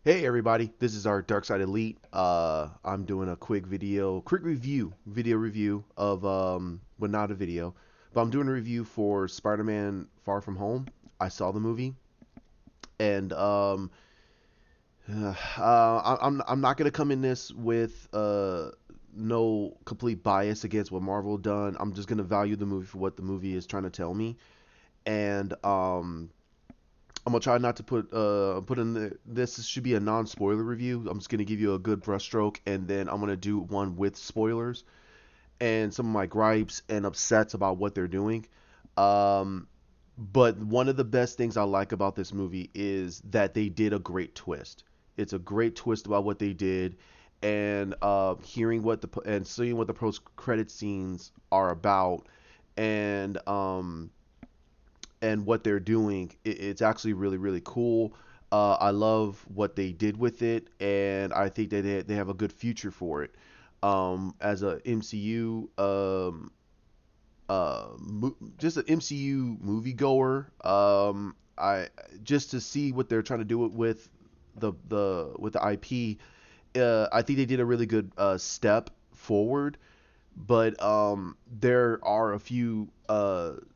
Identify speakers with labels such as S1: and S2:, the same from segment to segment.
S1: Hey everybody, this is our Dark Side Elite. I'm doing a video review of well, not a video, but I'm doing a review for Spider-Man Far From Home. I saw the movie, and I'm not gonna come in this with no complete bias against what Marvel done. I'm just gonna value the movie for what the movie is trying to tell me, and I'm gonna try not to put in this should be a non-spoiler review. I'm just gonna give you a good brushstroke, and then I'm gonna do one with spoilers and some of my gripes and upsets about what they're doing. Um, but one of the best things I like about this movie is that they did a great twist. It's a great twist about what they did, and hearing what the and seeing what the post-credit scenes are about, and what they're doing, it's actually really really cool. I love what they did with it, and I think that they have a good future for it. As a MCU, just an MCU moviegoer, I just to see what they're trying to do with the IP. I think they did a really good step forward, but there are a few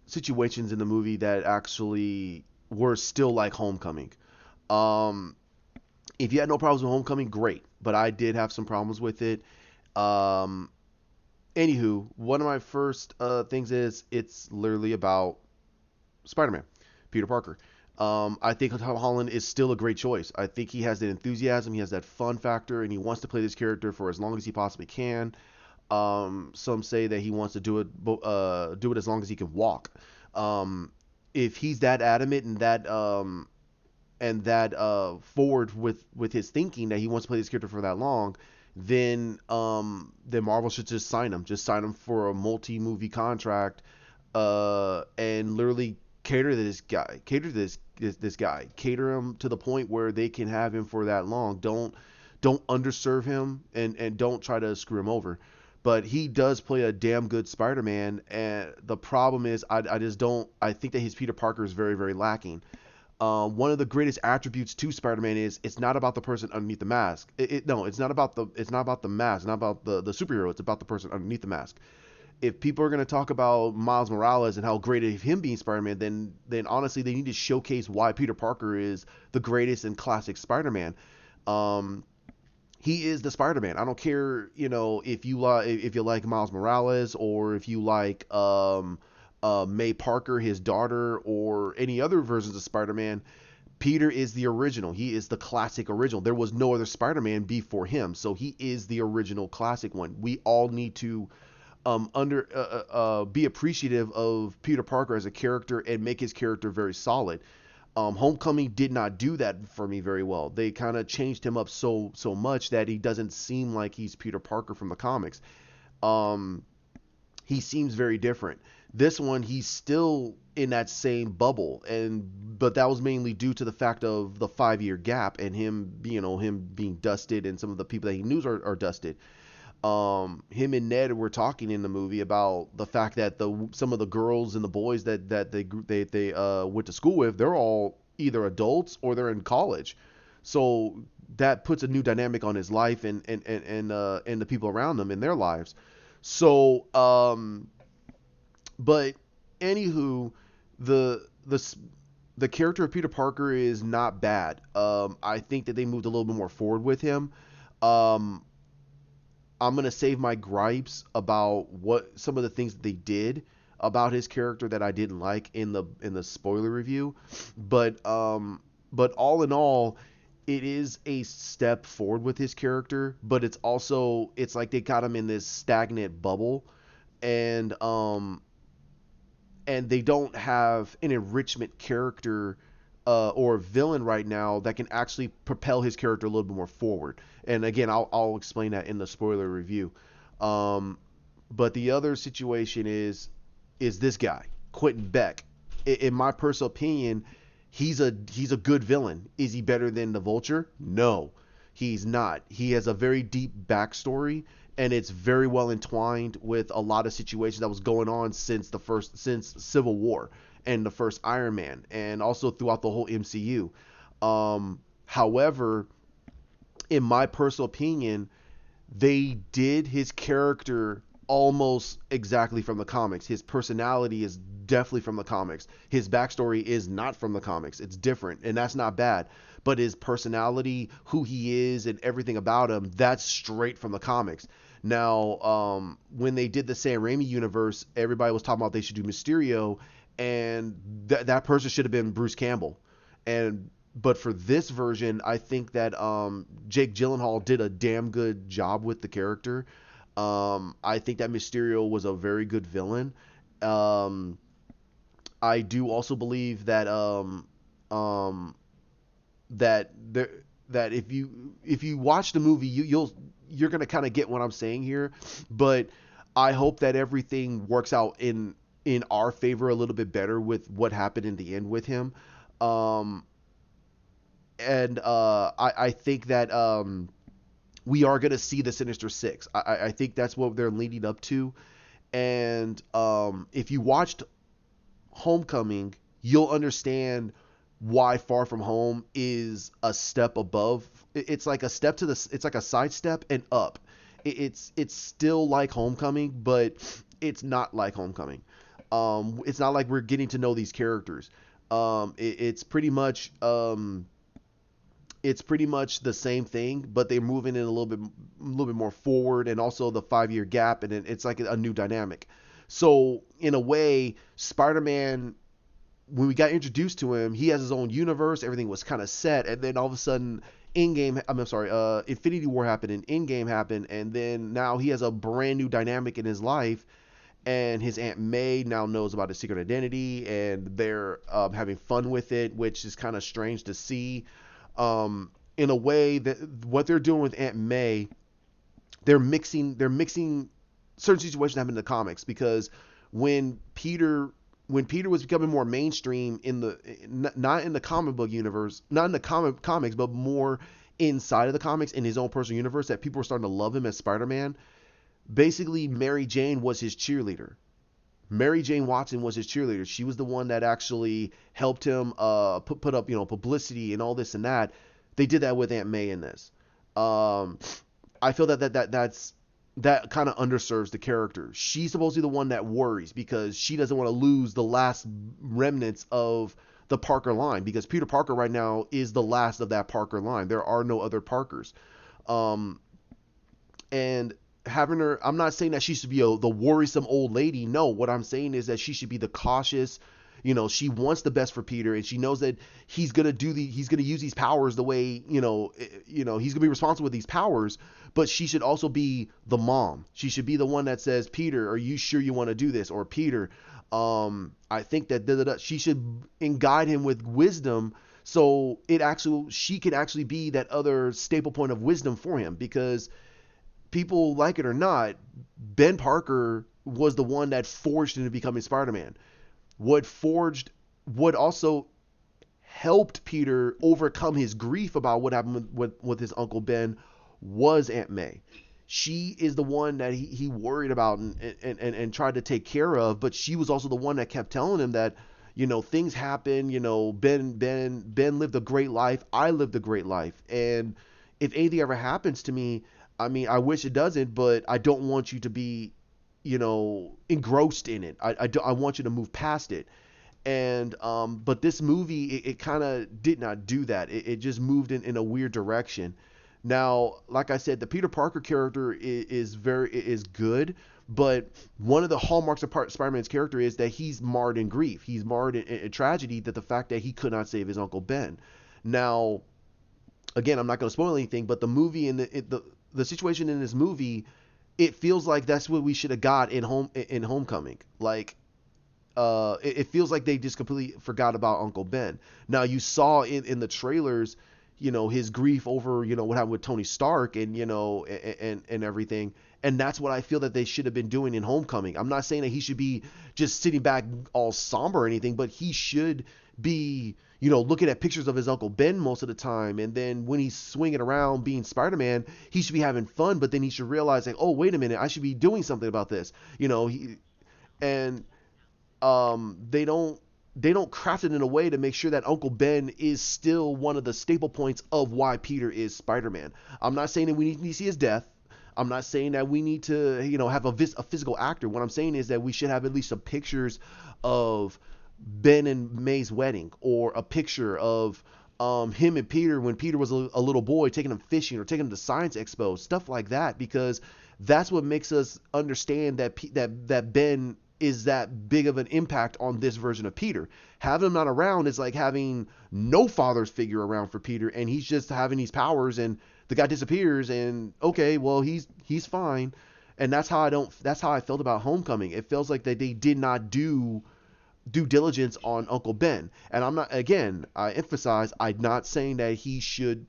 S1: situations in the movie that actually were still like Homecoming. Um, if you had no problems with Homecoming, great, but I did have some problems with it. Um, Anywho, one of my first things is it's literally about Spider-Man, Peter Parker. I think Tom Holland is still a great choice. I think he has that enthusiasm, he has that fun factor, and he wants to play this character for as long as he possibly can. Some say that he wants to do it as long as he can walk. Um, if he's that adamant and that forward with his thinking that he wants to play this character for that long, then Marvel should just sign him. Just sign him for a multi-movie contract, and literally cater to this guy. Cater to this guy. Cater him to the point where they can have him for that long. Don't underserve him and don't try to screw him over. But he does play a damn good Spider-Man, and the problem is I just don't. I think that his Peter Parker is very very lacking. One of the greatest attributes to Spider-Man is it's not about the person underneath the mask. No, it's not about the mask, not about the superhero. It's about the person underneath the mask. If people are going to talk about Miles Morales and how great of him being Spider-Man, then honestly they need to showcase why Peter Parker is the greatest and classic Spider-Man. Um, he is the Spider-Man. I don't care, if you like Miles Morales or if you like May Parker, his daughter, or any other versions of Spider-Man. Peter is the original. He is the classic original. There was no other Spider-Man before him, so he is the original classic one. We all need to under be appreciative of Peter Parker as a character and make his character very solid. Homecoming did not do that for me very well. They kind of changed him up so much that he doesn't seem like he's Peter Parker from the comics. Um, he seems very different. This one, he's still in that same bubble, but that was mainly due to the fact of the 5 year gap and him being dusted, and some of the people that he knew are dusted. Him and Ned were talking in the movie about the fact that some of the girls and the boys that they went to school with, they're all either adults or they're in college, so that puts a new dynamic on his life and the people around him in their lives. So but anywho, the character of Peter Parker is not bad. I think that they moved a little bit more forward with him. Um, I'm gonna save my gripes about what some of the things that they did about his character that I didn't like in the spoiler review. But all in all, it is a step forward with his character. But it's like they got him in this stagnant bubble, and they don't have an enrichment character or villain right now that can actually propel his character a little bit more forward. And again, I'll explain that in the spoiler review. Um, but the other situation is this guy, Quentin Beck. In my personal opinion, he's a good villain. Is he better than the Vulture? No, he's not. He has a very deep backstory, and it's very well entwined with a lot of situations that was going on since Civil War and the first Iron Man, and also throughout the whole MCU. However, in my personal opinion, they did his character almost exactly from the comics. His personality is definitely from the comics. His backstory is not from the comics. It's different, and that's not bad. But his personality, who he is, and everything about him, that's straight from the comics. Now, when they did the Sam Raimi universe, everybody was talking about they should do Mysterio, and that person should have been Bruce Campbell. And but for this version, I think that Jake Gyllenhaal did a damn good job with the character. I think that Mysterio was a very good villain. Um, I do also believe um, that there that if you watch the movie, you're gonna kind of get what I'm saying here. But I hope that everything works out in our favor a little bit better with what happened in the end with him. Um, and I think that we are going to see the Sinister Six. I think that's what they're leading up to. And if you watched Homecoming, you'll understand why Far From Home is a step above. It's like a step to the. It's like a side step and up. It's still like Homecoming, but it's not like Homecoming. It's not like we're getting to know these characters. It's pretty much the same thing, but they're moving in a little bit more forward, and also the 5 year gap, and it's like a new dynamic. So in a way, Spider-Man, when we got introduced to him, he has his own universe. Everything was kind of set, and then all of a sudden, Infinity War happened, and Endgame happened, and then now he has a brand new dynamic in his life, and his Aunt May now knows about his secret identity, and they're having fun with it, which is kind of strange to see. In a way that what they're doing with Aunt May, they're mixing certain situations that happen in the comics, because when Peter when Peter was becoming more mainstream not in the comic book universe, not in the comics, but more inside of the comics in his own personal universe, that people were starting to love him as Spider-Man. Basically, Mary Jane was his cheerleader. Mary Jane Watson was his cheerleader. She was the one that actually helped him put up publicity and all this and that. They did that with Aunt May in this. Um, I feel that kind of underserves the character. She's supposed to be the one that worries, because she doesn't want to lose the last remnants of the Parker line, because Peter Parker right now is the last of that Parker line. There are no other Parkers. Um, and having her, I'm not saying that she should be the worrisome old lady. No, what I'm saying is that she should be the cautious. She wants the best for Peter, and she knows that he's gonna use these powers the way, he's gonna be responsible with these powers. But she should also be the mom. She should be the one that says, Peter, are you sure you want to do this? Or Peter, I think that she should and guide him with wisdom, so she could actually be that other staple point of wisdom for him. Because people like it or not, Ben Parker was the one that forged him to becoming Spider-Man. What also helped Peter overcome his grief about what happened with his Uncle Ben was Aunt May. She is the one that he worried about and tried to take care of, but she was also the one that kept telling him that, things happen. Ben lived a great life. I lived a great life. And if anything ever happens to me, I mean, I wish it doesn't, but I don't want you to be, engrossed in it. I want you to move past it. And but this movie, it kind of did not do that. It just moved in a weird direction. Now, like I said, the Peter Parker character is good, but one of the hallmarks of Spider-Man's character is that he's marred in grief. He's marred in tragedy, that the fact that he could not save his Uncle Ben. Now, again, I'm not going to spoil anything, but the movie and the situation in this movie, it feels like that's what we should have got in Homecoming. Like, it feels like they just completely forgot about Uncle Ben. Now, you saw in the trailers, his grief over, what happened with Tony Stark, and, and everything. And that's what I feel that they should have been doing in Homecoming. I'm not saying that he should be just sitting back all somber or anything, but he should be, looking at pictures of his Uncle Ben most of the time. And then when he's swinging around being Spider-Man, he should be having fun, but then he should realize, like, oh, wait a minute, I should be doing something about this, and they don't they don't craft it in a way to make sure that Uncle Ben is still one of the staple points of why Peter is Spider-Man. I'm not saying that we need to see his death. I'm not saying that we need to, have a physical actor. What I'm saying is that we should have at least some pictures of Ben and May's wedding, or a picture of him and Peter when Peter was a little boy, taking him fishing or taking him to science expo, stuff like that, because that's what makes us understand that Ben is that big of an impact on this version of Peter. Having him not around is like having no father's figure around for Peter, and he's just having these powers, and the guy disappears, and okay, well, he's fine. And that's how I felt about Homecoming. It feels like that they did not do due diligence on Uncle Ben. And I'm not, again, I emphasize, I'm not saying that we should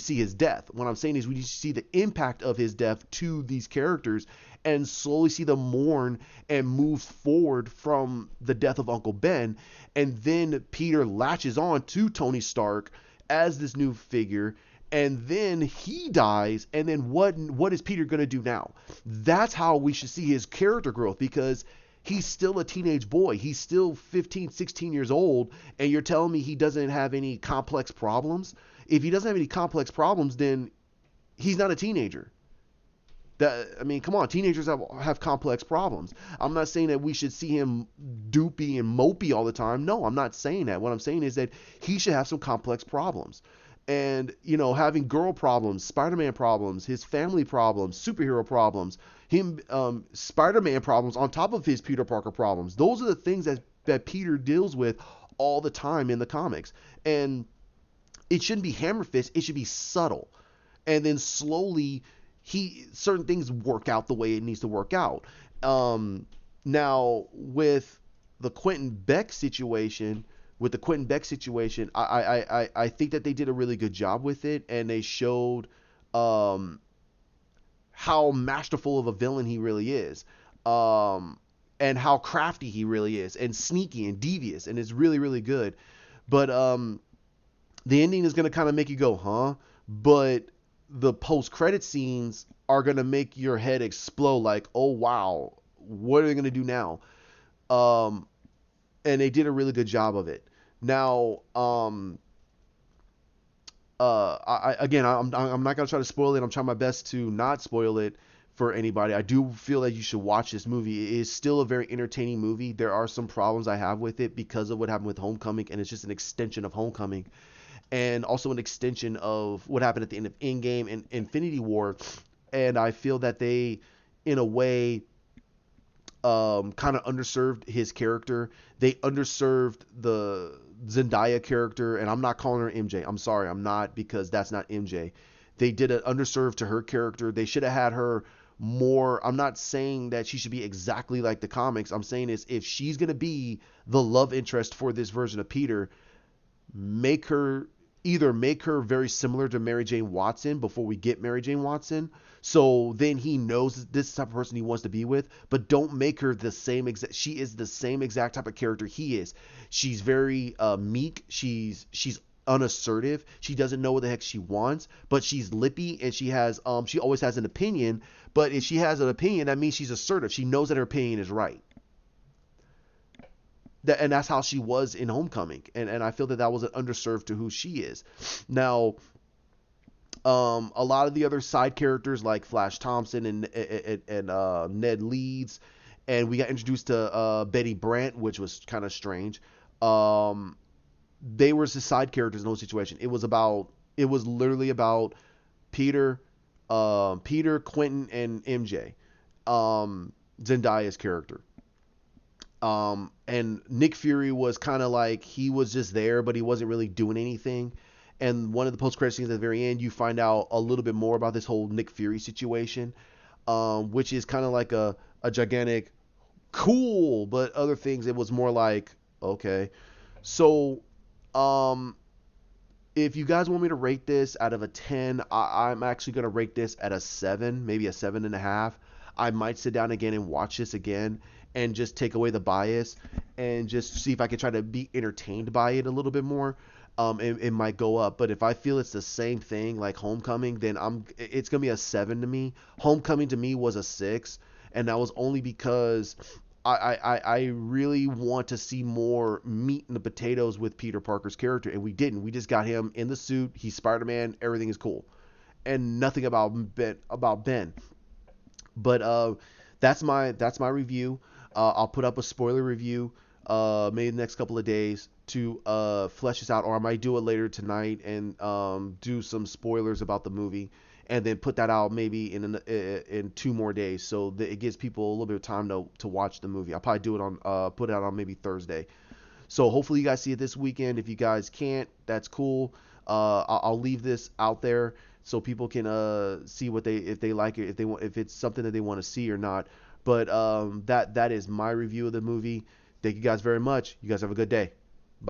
S1: see his death. What I'm saying is we need to see the impact of his death to these characters and slowly see them mourn and move forward from the death of Uncle Ben. And then Peter latches on to Tony Stark as this new figure, and then he dies, and then what is Peter going to do now? That's how we should see his character growth, because he's still a teenage boy. He's still 15, 16 years old, and you're telling me he doesn't have any complex problems? If he doesn't have any complex problems, then he's not a teenager. Come on, teenagers have complex problems. I'm not saying that we should see him doopy and mopey all the time. No, I'm not saying that. What I'm saying is that he should have some complex problems. And, having girl problems, Spider-Man problems, his family problems, superhero problems, Spider-Man problems on top of his Peter Parker problems. Those are the things that Peter deals with all the time in the comics. And it shouldn't be hammer fist. It should be subtle. And then slowly certain things work out the way it needs to work out. Now with the Quentin Beck situation, I think that they did a really good job with it, and they showed how masterful of a villain he really is, and how crafty he really is, and sneaky and devious, and it's really, really good. But the ending is going to kind of make you go, huh? But the post-credit scenes are going to make your head explode like, oh, wow, what are they going to do now? And they did a really good job of it. Now, I'm not gonna try to spoil it. I'm trying my best to not spoil it for anybody. I do feel that you should watch this movie. It is still a very entertaining movie. There are some problems I have with it because of what happened with Homecoming, and it's just an extension of Homecoming, and also an extension of what happened at the end of Endgame and Infinity War. And I feel that they, in a way, kind of underserved his character. They underserved the Zendaya character, and I'm not calling her MJ. I'm sorry, I'm not, because that's not MJ. They did an underserved to her character. They should have had her more. I'm not saying that she should be exactly like the comics. I'm saying is, if she's going to be the love interest for this version of Peter, make her very similar to Mary Jane Watson before we get Mary Jane Watson. So then he knows this is the type of person he wants to be with, but don't make her the same exact. She is the same exact type of character he is. She's very meek. She's unassertive. She doesn't know what the heck she wants, but she's lippy, and she always has an opinion. But if she has an opinion, that means she's assertive. She knows that her opinion is right. And that's how she was in Homecoming, and I feel that was an underserved to who she is. Now, a lot of the other side characters like Flash Thompson and Ned Leeds, and we got introduced to Betty Brant, which was kind of strange. They were the side characters in the whole situation. It was literally about Peter, Quentin, and MJ, Zendaya's character. And Nick Fury was kind of like, he was just there, but he wasn't really doing anything. And one of the post-credit scenes at the very end, you find out a little bit more about this whole Nick Fury situation, which is kind of like a gigantic cool, but other things, it was more like, okay. So, if you guys want me to rate this out of a 10, I'm actually going to rate this at a 7, maybe a 7.5. I might sit down again and watch this again and just take away the bias and just see if I can try to be entertained by it a little bit more. It might go up, but if I feel it's the same thing like Homecoming, then it's gonna be a 7 to me. Homecoming to me was a 6, and that was only because I really want to see more meat in the potatoes with Peter Parker's character, and we didn't. We just got him in the suit. He's Spider-Man. Everything is cool, and nothing about Ben. But that's my review. I'll put up a spoiler review maybe the next couple of days to flesh this out, or I might do it later tonight and do some spoilers about the movie, and then put that out maybe in 2 more days, so that it gives people a little bit of time to watch the movie. I'll probably do it on put it out on maybe Thursday. So hopefully you guys see it this weekend. If you guys can't, that's cool. I'll leave this out there so people can see what they if they like it, if they want, if it's something that they want to see or not. But that is my review of the movie. Thank you guys very much. You guys have a good day.